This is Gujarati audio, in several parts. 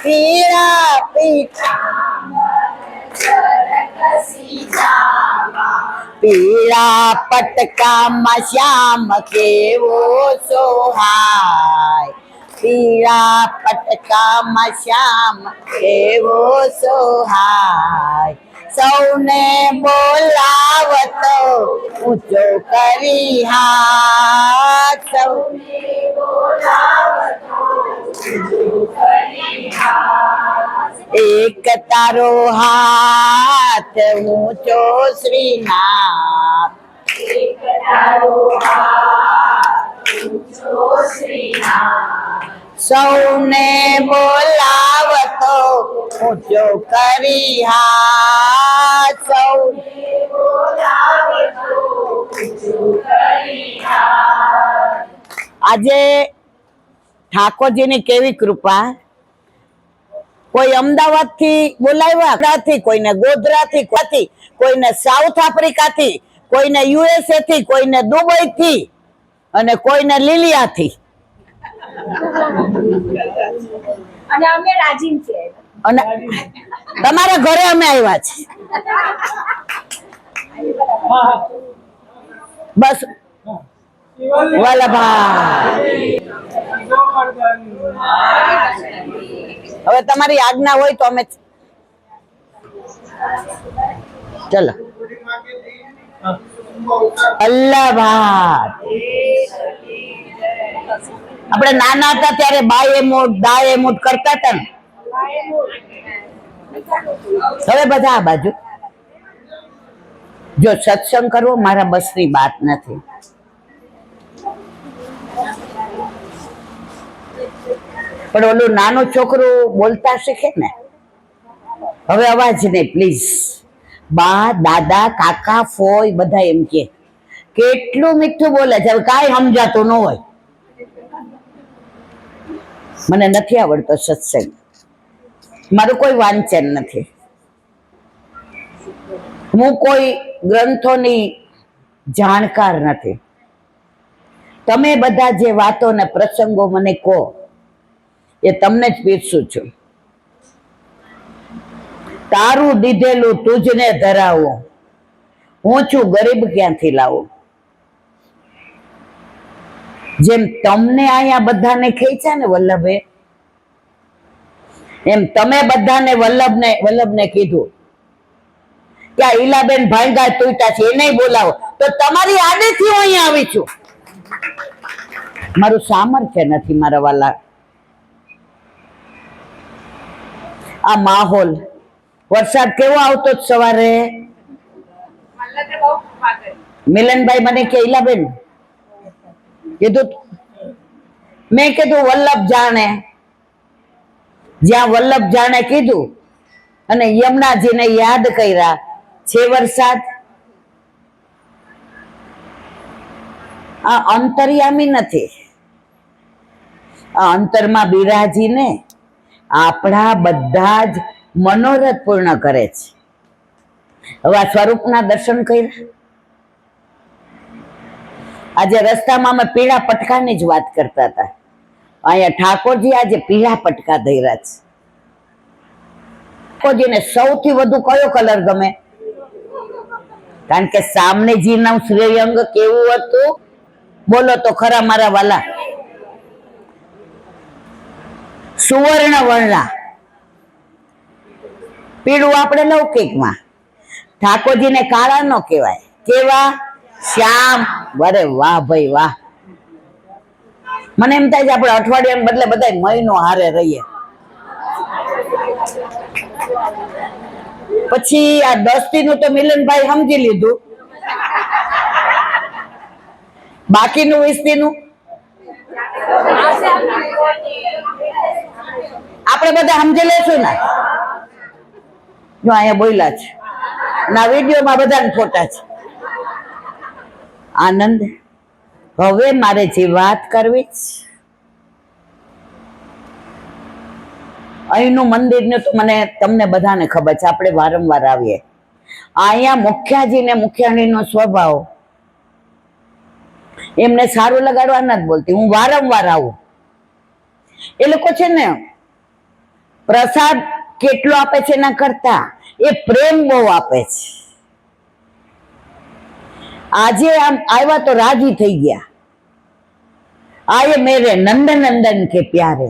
પીળા પીળા પટકામાં શ્યામ કેવો સોહાય, પીળા પટકામાં શ્યામ કેવો સોહાય, સૌને બોલાવતો ઊંચો કરી હાથ, સૌને બોલાવતો એક તારો હાથ ઊંચો શ્રીનાથ, એક તારો હાથ ઊંચો શ્રીનાથ, સૌને બોલાવતો ઊંચો કરી હાથ, સૌને બોલાવતો ઊંચો કરી હાથ। આજે ઠાકોરજીની કેવી કૃપા, કોઈ અમદાવાદ થી બોલાવ્યા, કોઈને ગોધરા થી, કોઈને સાઉથ આફ્રિકા થી, કોઈને યુએસએ થી, કોઈને દુબઈ થી અને કોઈને લીલિયા થી, અને અમે રાજીન છે અને તમારા ઘરે અમે આવ્યા છે બસ વલ્લભાઈ। હવે તમારી આજ્ઞા હોય તો અમે ચલો વલ્લભાઈ। આપણે નાના હતા ત્યારે બાય મોટ દાય મોટ કરતા હતા ને, હવે બધા આ બાજુ। જો સત્સંગ કરવો મારા બસની વાત નથી, પણ ઓલું નાનું છોકરું બોલતા શીખે ને, હવે અવાજ નહીં પ્લીઝ, બા દાદા કાકા ફોય બધા એમ કે કેટલું મીઠું બોલે છે, હવે કાંઈ સમજાતું ન હોય। મને નથી આવડતો સત્સંગ, મારું કોઈ વાંચન નથી, હું કોઈ ગ્રંથોની જાણકાર નથી। તમે બધા જે વાતો ને પ્રસંગો મને કહો એ તમને જ પીરસું છું। તારું દીધેલું તુજને ધરાવું, હું છું ગરીબ ક્યાંથી લાવું। જેમ તમને અહીંયા બધાને ખેંચ્યા ને વલ્લભે, એમ તમે બધાને વલ્લભને કીધું કે આ ઈલાબેન ભાંગા તૂટા છે એને બોલાવો, તો તમારી આડેથી હું અહીંયા આવી છું। મારું સામર્થ્ય નથી મારા વાલા। આ માહોલ, વરસાદ કેવો આવતો સવારે, મિલનભાઈ મને કે ઈલાબેન કીધું, મેં કીધું વલ્લભ જાણે, જ્યાં વલ્લભ જાણે કીધું અને યમુનાજીને યાદ કર્યા છે વરસાદ। આ અંતર્યામી નથી, આ અંતરમાં બિરાજીને આપણા બધા જ મનોરથ પૂર્ણ કરે છે। હવે આ સ્વરૂપના દર્શન કર્યા, આજે રસ્તામાં અમે પીળા પટકાની જ વાત કરતા હતા, અહીંયા ઠાકોરજી આજે પીળા પટકા ધર્યા છે। ઠાકોરજીને સૌથી વધુ કયો કલર ગમે? કારણ કે સામનેજીનું શ્રેયંગ કેવું હતું, બોલો તો ખરા મારા વાલા, સુવર્ણ વર્ણા। પીળું આપણે લૌકિકમાં, ઠાકોરજીને કાળા નો કહેવાય, કેવા? શ્યામ। અરે વાહ ભાઈ વાહ, મને એમ થાય છે આપણે અઠવાડિયાને બદલે બધા મહિનો હારે રહીએ। પછી આ દસ્તીનું તો મિલનભાઈ સમજી લીધું, બાકીનું વિસ્તીનું આપણે બધા સમજી લેશું ને। જો અહીંયા બોલ્યા છે ના, વિડીયોમાં બધાને ફોટા છે। આનંદ, હવે મારે જે વાત કરવી છે, અહીંનું મંદિરને તો મને તમને બધાને ખબર છે, આપણે વારંવાર આવીએ। અહીંયા મુખ્યાજી ને મુખ્યાણીનો સ્વભાવ, એમને સારું લગાડવા નથી બોલતી, હું વારંવાર આવું એ લોકો છે ને પ્રસાદ કેટલો આપે છે એના કરતા એ પ્રેમ બહુ આપે છે. આજે આમ આવ્યા તો રાજી થઈ ગયા. આયે મેરે નંદ નંદન કે પ્યારે.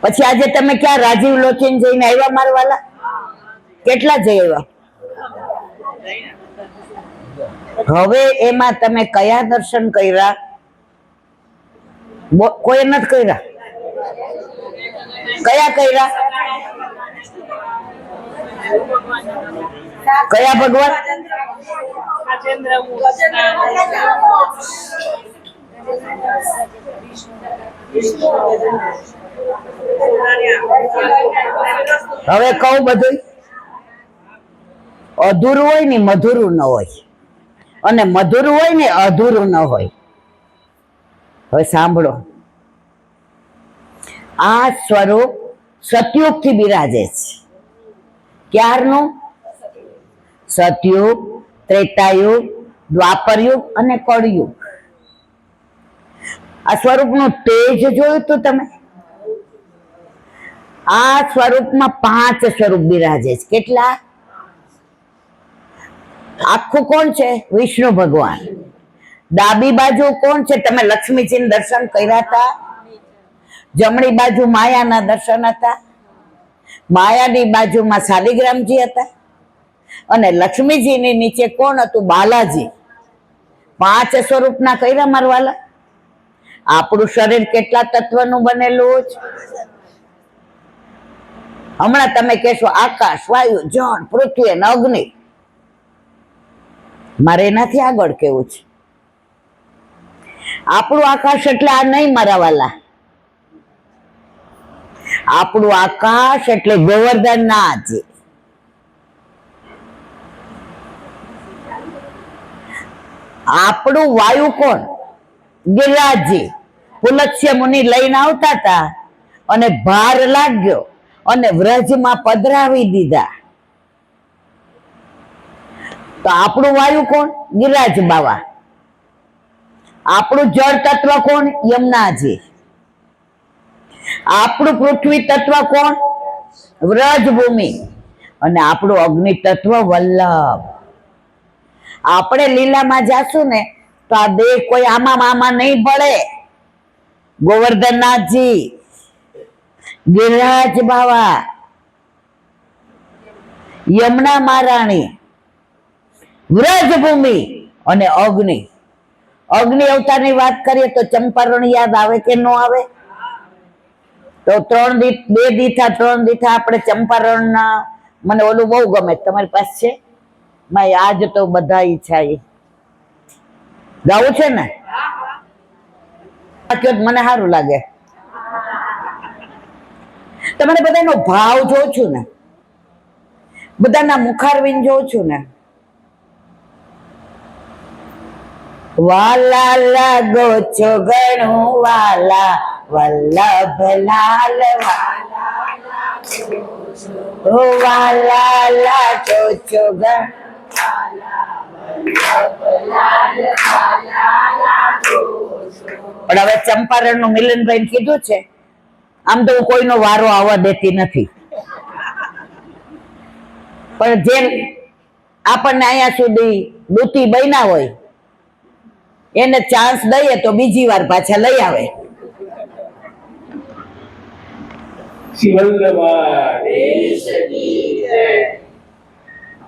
પછી આજે તમે ક્યાં રાજીવ લોચન જઈને આવ્યા મારવાલા? કેટલા જઈ આવ્યા? હવે એમાં તમે કયા દર્શન કર્યા? કોઈ નથી કર્યા? કયા કર્યા? કયા ભગવાન? હવે કહું બધું. અધૂરું હોય ને મધુરું ન હોય, અને મધુરું હોય ને અધૂરું ન હોય. હવે સાંભળો, આ સ્વરૂપ સતયુગ થી બિરાજે છે. ક્યારનું? સતયુગ, ત્રેતાયુગ, દ્વાપરયુગ અને કળયુગ. આ સ્વરૂપનું તેજ જોયું તું તમે? આ સ્વરૂપમાં 5 સ્વરૂપ બિરાજે છે. કેટલા? આખું કોણ છે? વિષ્ણુ ભગવાન. ડાબી બાજુ કોણ છે? તમે લક્ષ્મીજીના દર્શન કર્યા હતા? જમણી બાજુ માયાના દર્શન હતા. માયાની બાજુમાં શાલિગ્રામજી હતા અને લક્ષ્મીજીની નીચે કોણ હતું? બાલાજી. 5 સ્વરૂપના કર્યા મારવાલા. આપણું શરીર કેટલા તત્વનું બનેલું છે? હમણાં તમે કહેશો આકાશ, વાયુ, જળ, પૃથ્વી અને અગ્નિ. મારે એનાથી આગળ કેવું છે. આપણું આકાશ એટલે આ નહીં મારાવાલા. આપણું આકાશ એટલે ગોવર્ધનનાથ. આપણું વાયુ કોણ? ગિરિરાજજી. પુલત્સ્ય મુનિ લઈને આવતા હતા અને ભાર લાગ્યો અને વ્રજમાં પધરાવી દીધા. તો આપણું વાયુ કોણ? ગિરિરાજ બાવા. આપણું જળ તત્વ કોણ? યમુનાજી. આપણું પૃથ્વી તત્વ કોણ? વ્રજભૂમિ. અને આપણું અગ્નિ તત્વ વલ્લભ. આપણે લીલામાં જાશું ને તો આ દેહ કોઈ આમાં નહીં પડે. ગોવર્ધનનાથજી, ગિરિરાજ બાવા, યમુના મહારાણી, વ્રજભૂમિ અને અગ્નિ. અગ્નિ અવતારની વાત કરીએ તો ચંપારણ યાદ આવે કે ન આવે? તો 2 દીથા આપણે ચંપારણના, મને ઓલું બહુ ગમે. તમારી પાસે છે? મારી આજ તો બધા ઈચ્છા ગાવું છે ને? મને સારું લાગે. તમારે બધાનો ભાવ જોઉં છું ને, બધાના મુખારવિંદ જોઉં છું ને. વાલા લાગો છો ઘણું વાલા, વલ્લભ લાલ વાલા લાગો છો ઘણું. પણ હવે ચંપારણ નું મિલનભાઈ કીધું છે, આમ તો હું કોઈનો વારો આવવા દેતી નથી, પણ જેમ આપણને અહીંયા સુધી દૂતી બન્યા હોય એને ચાન્સ દઈએ તો બીજી વાર પાછા લઈ આવે.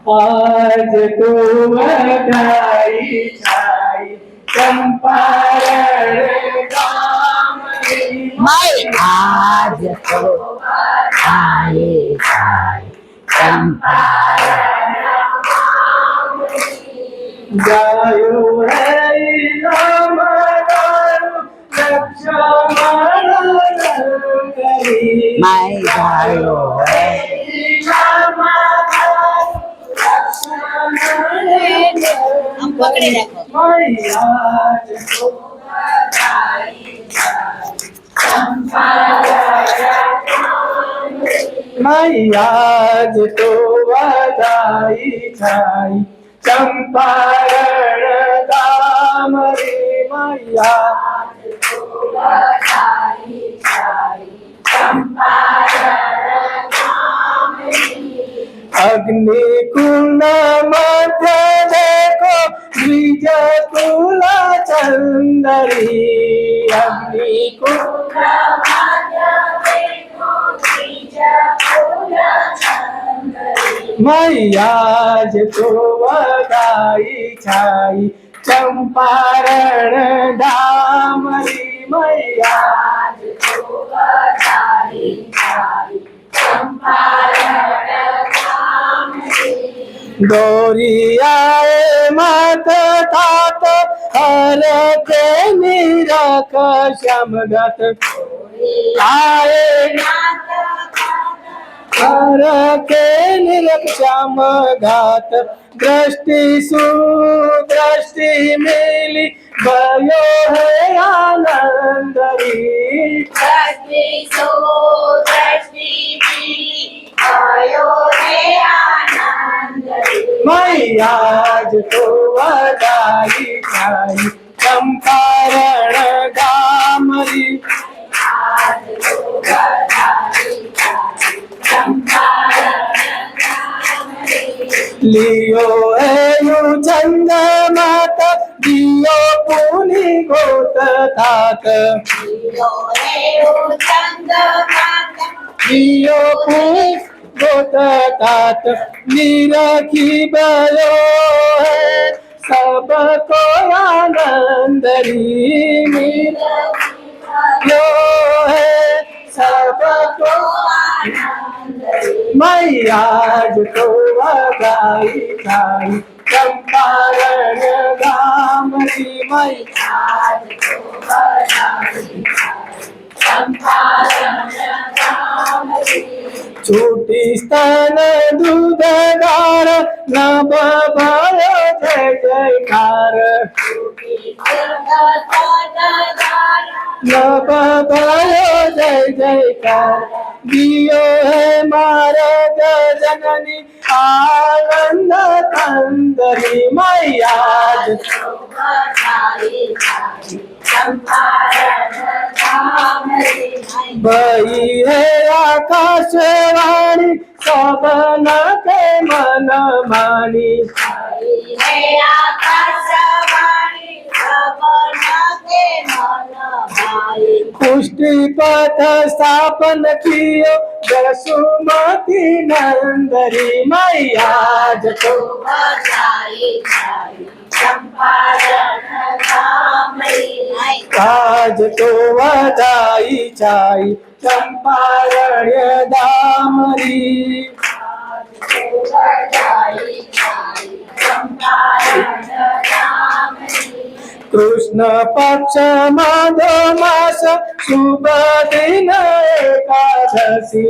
આજ તો વધાઈ છાઈ ચંપારણ ગામની માય આજ તો આયે આય ચંપારણ ગાયો હૈ નામ ગાયો લક્ષ્મણ કરી માય ગાયો પકડી રાખો. મૈયાજ તો વધાઈ છાઈ ચંપારણ ગામ રે મૈયા अग्नि कुंड मध्य देखो द्विज कुल चंदरी अग्नि कुंड मैया तो वगाई छाई चंपारण डामरी मैया गौरी आए मात तात हर के निरख श्यामगत आए हर के निरख श्याम घात दृष्टि सुदृष्टि मिली भयो है आनंदरी मैया तो वगाई छाई चंपारण डामरी लियो एयु चंद माता दियो पुनि गोत तात दियो पुनि गोत तात निरखी भयो है सबको आनंदरी यो है सबको मैया तो वगाई छाई चंपारण डामरी मैया छोटी स्तन दूध गार नभ भयो जय जयकार नभ भयो जय जयकार दियो है मारग जननी आनंद कंदरी मैया बही है आकाशवाणी सबन के मन मानी पुष्टि पथ स्थापन कियो जसुमती नंदरी मैया तो काज तो वधाई छाई चंपारण दामरी कृष्ण पक्ष माधो मास शुभ दिन एकादशी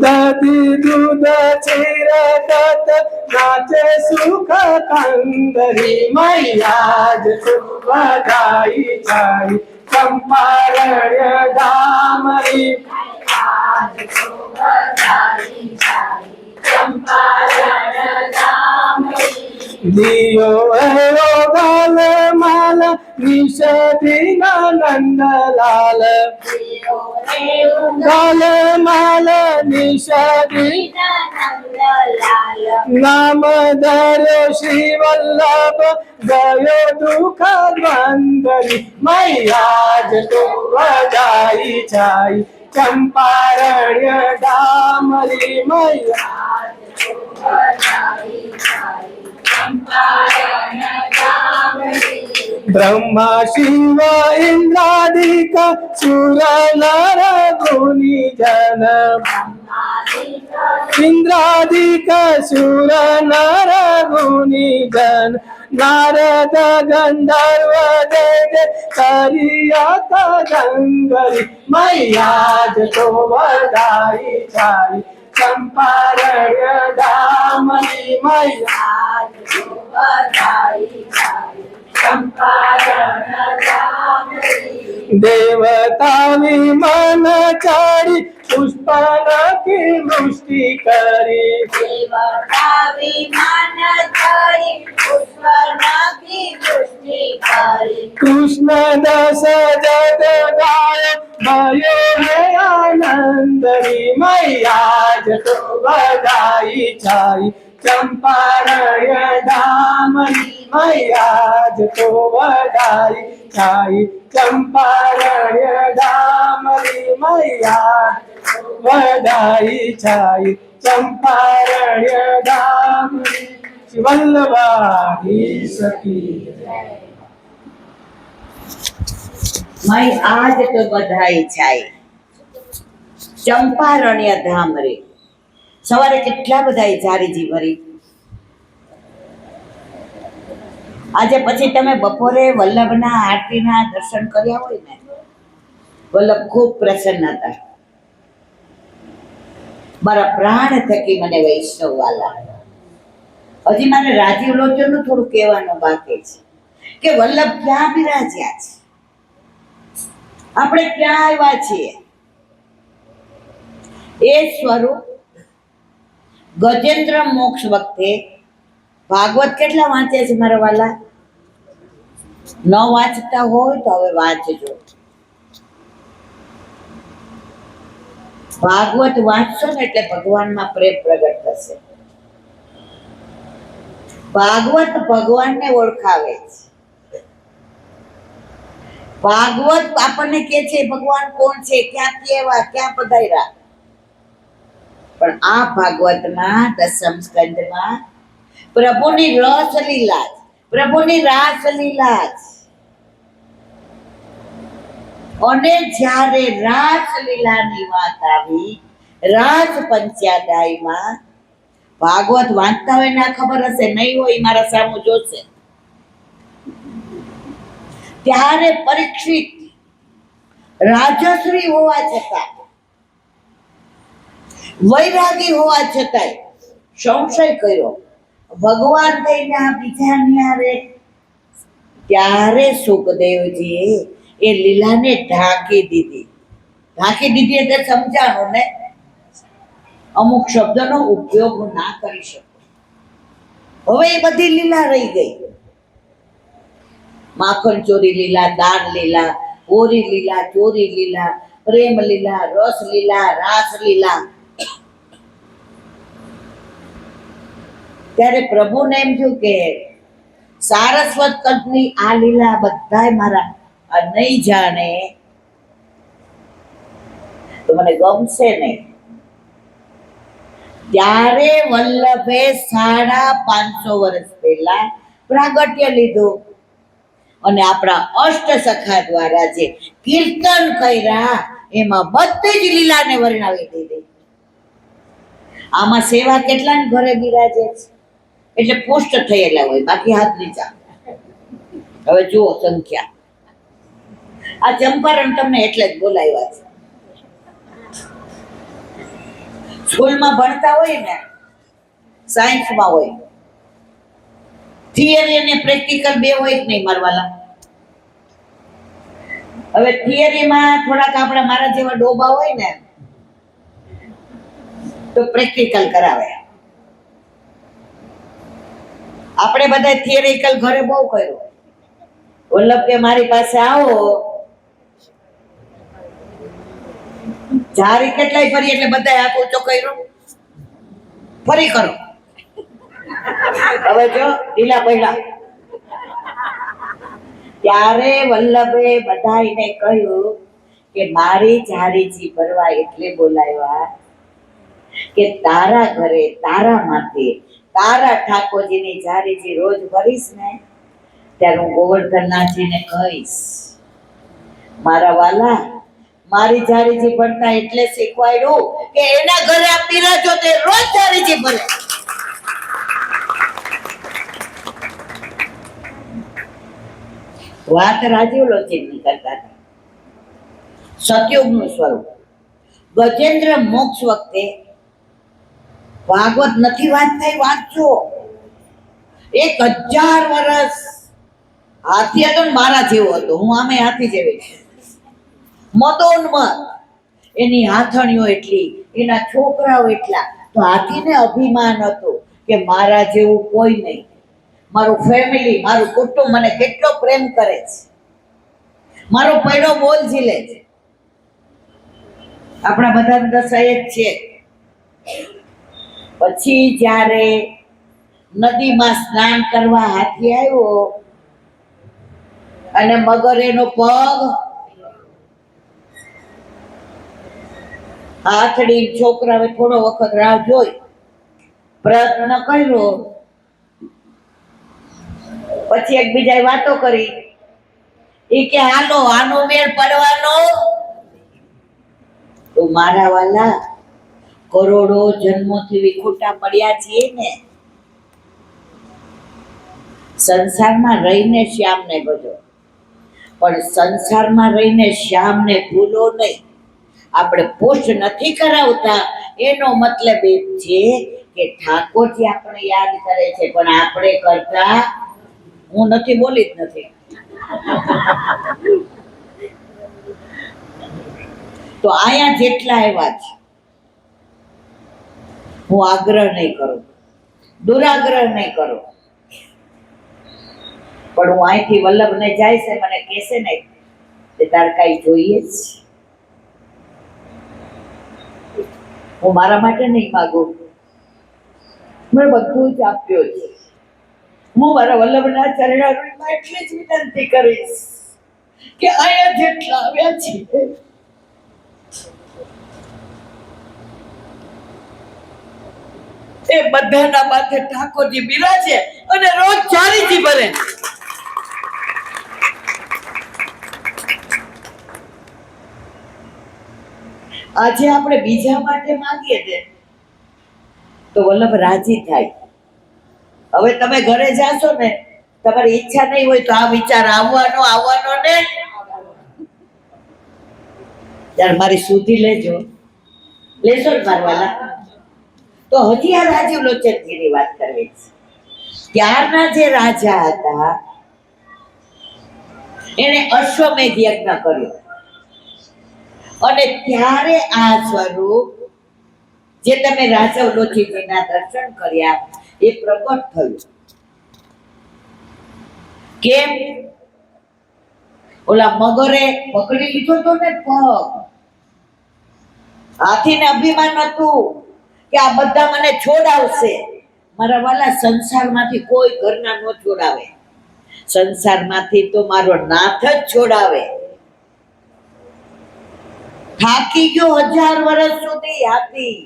दधि दूध क्षीर दत्त नाचे सुख कंदरी मैया बधाई छाई चंपारण दामरी दियो है गाल माल निषधि नंद लाल गाल माल निषधि नाम धरो श्री वल्लभ गयो दुख बंदरी मैया तो बधाई छाई चंपारण डामरी मैया ब्रह्मा शिव इंद्रादिक सुर नर मुनि जन इंद्रादिक सुर नर मुनि जन नारद गंधर्व देव करियत गंगरी मैया तो बधाई छाई चंपारण दामनी मैया चंपारण दामनी દેવતા વિમાન ચાડી પુષ્પ નાખી વૃષ્ટિ કરી દેવતા વિમાન ચડી પુષ્પ નાખી વૃષ્ટિ કરી કૃષ્ણ દસ જગ ગાય भयो है आनंद री मैया જ તો બધાઈ છાઈ ચંપારણ ધામની मैया જ તો બધાઈ છાઈ ચંપારણ ધામની मैया બધાઈ છાઈ ચંપારણ ધામની શ્રી વલ્લભાધીશ કી મય આજ તો બધાઈ જાય ચંપારણ્ય ધામ રે. સવારે કેટલા બધા જારીજી ભરી. આજે પછી તમે બપોરે વલ્લભના આરતીના દર્શન કર્યા હોય ને, વલ્લભ ખૂબ પ્રસન્ન હતા. મારા પ્રાણ થકી મને વૈષ્ણવ વાલા. હજી મારે રાજીવ લોચનનું થોડું કહેવાનું બાકી છે કે વલ્લભ ક્યાં બિરાજ્યા છે, આપણે ક્યાં આવ્યા છીએ. એ સ્વરૂપ ગજેન્દ્ર મોક્ષ વખતે ભાગવત કેટલા વાંચે છે મારા વાલા? ન વાંચતા હોય તો હવે વાંચજો. ભાગવત વાંચશો ને એટલે ભગવાનમાં પ્રેમ પ્રગટ થશે. ભાગવત ભગવાનને ઓળખાવે છે. ભાગવત આપણને કે છે ભગવાન કોણ છે, ક્યાંથી આવ્યા, ક્યાં પધાર્યા. પણ આ ભાગવતમાં દસમ સ્કંદમાં પ્રભુની રસલીલા, પ્રભુની રાસલીલા છે. અને જ્યારે રાસલીલાની વાત આવી રાસ પંચાદાયમાં, ભાગવત વાંચતા હોય ને ખબર હશે, નહીં હોય મારા સામું જોશે. ત્યારે પરીક્ષિત રાજશ્રી હોવા છતાં, વૈરાગી હોવા છતાંય સંશય કર્યો, ભગવાન થઈને આ બીજા ન્યારે. ત્યારે સુખદેવજીએ એ લીલાને ઢાંકી દીધી. ઢાંકી દીધી એટલે સમજાણું ને, અમુક શબ્દનો ઉપયોગ ના કરી શકો. હવે એ બધી લીલા રહી ગઈ. માખણ ચોરી લીલા, દાન લીલા, ઓરી લીલા, ચોરી લીલા, પ્રેમ લીલા, રસ લીલા, રાસ લીલા. ત્યારે પ્રભુને એમ થયું કે સારસ્વત કંઠની આ લીલા બધાય મારા નહીં જાણે તો મને ગમશે નહીં. ત્યારે વલ્લભે 550 વર્ષ પહેલા પ્રાગટ્ય લીધું અને આપણા અષ્ટ સખા દ્વારા જે કીર્તન કર્યા એમાં બધી જ લીલાને વર્ણવી દીધી. આમાં સેવા કેટલાની ઘરે બિરાજે છે એટલે પુષ્ટ થયેલા હોય, બાકી હાથ નીચા. હવે જુઓ સંખ્યા. આ ચંપારણ તમને એટલે જ બોલાવ્યા છે. સ્કૂલમાં ભણતા હોય ને, સાયન્સમાં હોય, થિયરી અને પ્રેક્ટિકલ બે હોય જ નહીં મારવાલા. હવે થિયરીમાં થોડાક આપણા મારા જેવા ડોબા હોય ને તો પ્રેક્ટિકલ કરાવે. આપણે બધા થિયરિકલ ઘરે બહુ કર્યું. વલ્લભ કે મારી પાસે આવો, જારી કેટલાય ફરી એટલે બધા હાથ ઊંચો કર્યો, ફરી કરો. હવે જો ઢીલા પડ્યા. ત્યારે વલ્લભે બધાને કહ્યું કે મારી જારીજી ભરવા એટલે બોલાવ્યા કે તારા ઘરે તારા માટે તારા ઠાકોરજીની જારીજી રોજ ભરીશ ને ત્યારે હું ગોવર્ધનનાથજીને કહીશ, મારા વાલા મારી જારીજી ભરતા એટલે શીખવાડ્યું કે એના ઘરે આ પીરાજો તે રોજ જારીજી ભરે. વાત રાજીવ લોચનની કરતા હતા. સતયુગનું સ્વરૂપ ગજેન્દ્ર મોક્ષ વખતે ભાગવત નથી વાંચતા, વાંચજો. 1000 વર્ષ હાથી હતો ને મારા જેવો હતો. હું આમે હાથી જેવી છું. મદોન્મત, એની હાથણીઓ એટલી, એના છોકરાઓ એટલા. તો હાથીને અભિમાન હતું કે મારા જેવું કોઈ નહીં, મારું ફેમિલી, મારું કુટુંબ મને કેટલો પ્રેમ કરે છે, મારો પૈડો બોલ ઝીલે છે. આપણા બધા દશા એક છે. પછી જ્યારે નદીમાં સ્નાન કરવા હાથી આવ્યો અને મગર એનો પગ હાથડી, છોકરાએ થોડો વખત રાહ જોઈ, પ્રયત્ન કર્યો, પછી એકબીજાએ વાતો કરી. એ કે હાલો આનો મેળ પડવાનો. તો મારા વાલા, કરોડો જન્મોથી વિખૂટા પડ્યા છીએ ને, સંસારમાં રહીને શ્યામને ભજો, પણ સંસારમાં રહીને શ્યામને ભૂલો નહીં. આપણે પુષ્ટ નથી કરાવતા એનો મતલબ એ છે કે ઠાકોરજી આપણે યાદ કરે છે, પણ આપણે કરતા. હું નથી બોલી જ નથી. તો અહીંયા જેટલા આવ્યા છે, હું આગ્રહ નહીં કરું, દુરાગ્રહ નહીં કરું, પણ હું અહીંથી વલ્લભને જાય છે, મને કહેશે ને કે તાર કાંઈ જોઈએ જ. હું મારા માટે નહીં માગું, મેં બધું જ આપ્યો છે. હું મારા વલ્લભના ચરણારવિંદમાં એટલી જ વિનંતી કરીશ કે અહીંયા જેટલા આવ્યા છે એ બધાના માથે ઠાકોરજી બિરાજે અને રોજ ચારીથી ભરે. આજે આપણે બીજા માટે માંગીએ છે તો વલ્લભ રાજી થાય. હવે તમે ઘરે જાશો ને, તમારી ઈચ્છા નહીં હોય તો આ વિચાર આવવાનો ને, ત્યારે મારી સુધી લેજો, લેશો ને મારવાલા. તો હજી આ રાજીવ લોચનજીની વાત કરવી છે. ત્યારના જે રાજા હતા એને અશ્વમેધ યજ્ઞ કર્યો અને ત્યારે આ સ્વરૂપ જે તમે રાજીવ લોચનજીના દર્શન કર્યા એ પ્રગટ થયું. કેમ? ઓલા મગરે પકડી લીધો તો ને પગ, હાથીને અભિમાન હતું કે આ બધા મને છોડાવશે. મારા વાલા, સંસારમાંથી કોઈ ઘરના ન છોડાવે, સંસારમાંથી તો મારો નાથ જ છોડાવે. થાકી ગયો 1000 વર્ષ સુધી હાથી.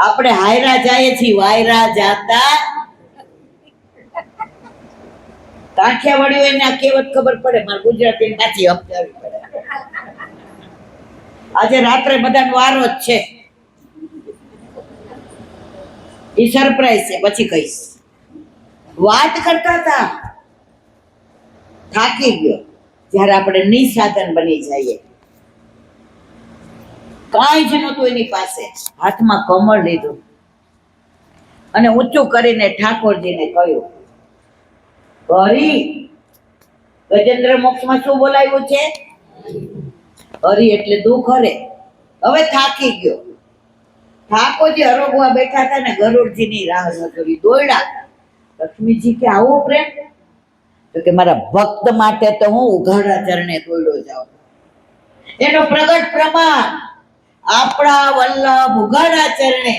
આપણે હાયરા જાય છીએ, વાયરા જાતા. કાઠિયાવાડીઓ એને આ કહેવત ખબર પડે, મારે ગુજરાતી પાછી સમજાવવી પડે. આજે રાત્રે બધાનો વારો જ છે, એ સરપ્રાઈઝ છે, પછી કહીશ. વાત કરતા હતા, થાકી ગયો. જ્યારે આપણે નિસાધન બની જઈએ, કાંઈ જ નહોતું એની પાસે, હાથમાં કમળ લીધું અને ઊંચું કરીને ઠાકોરજીને કહ્યું, હરી. ગજેન્દ્ર મોક્ષમાં શું બોલાવ્યું છે? હરી એટલે દુઃખ હરે. હવે થાકી ગયો. ઠાકોરજી હરોગવા બેઠા હતા ને, ગરુડજીની રાહ ન જોઈ, દોડ્યા. લક્ષ્મીજી કે આવો પ્રેમ? તો કે મારા ભક્ત માટે તો હું ઉઘાડા ચરણે દોડ્યો જાઉં. એનો પ્રગટ પ્રમાણ આપણા વલ્લભ ઉઘાડા ચરણે.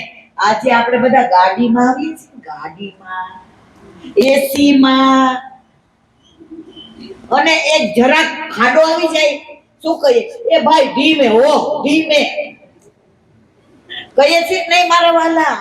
આજે આપણે બધા ગાડીમાં આવીએ છીએ, ગાડીમાં, એસીમાં, અને એક જરાક ખાડો આવી જાય, શું કહીએ? એ ભાઈ ધીમે હો, ધીમે કહીએ છીએ નહીં મારા વાલા?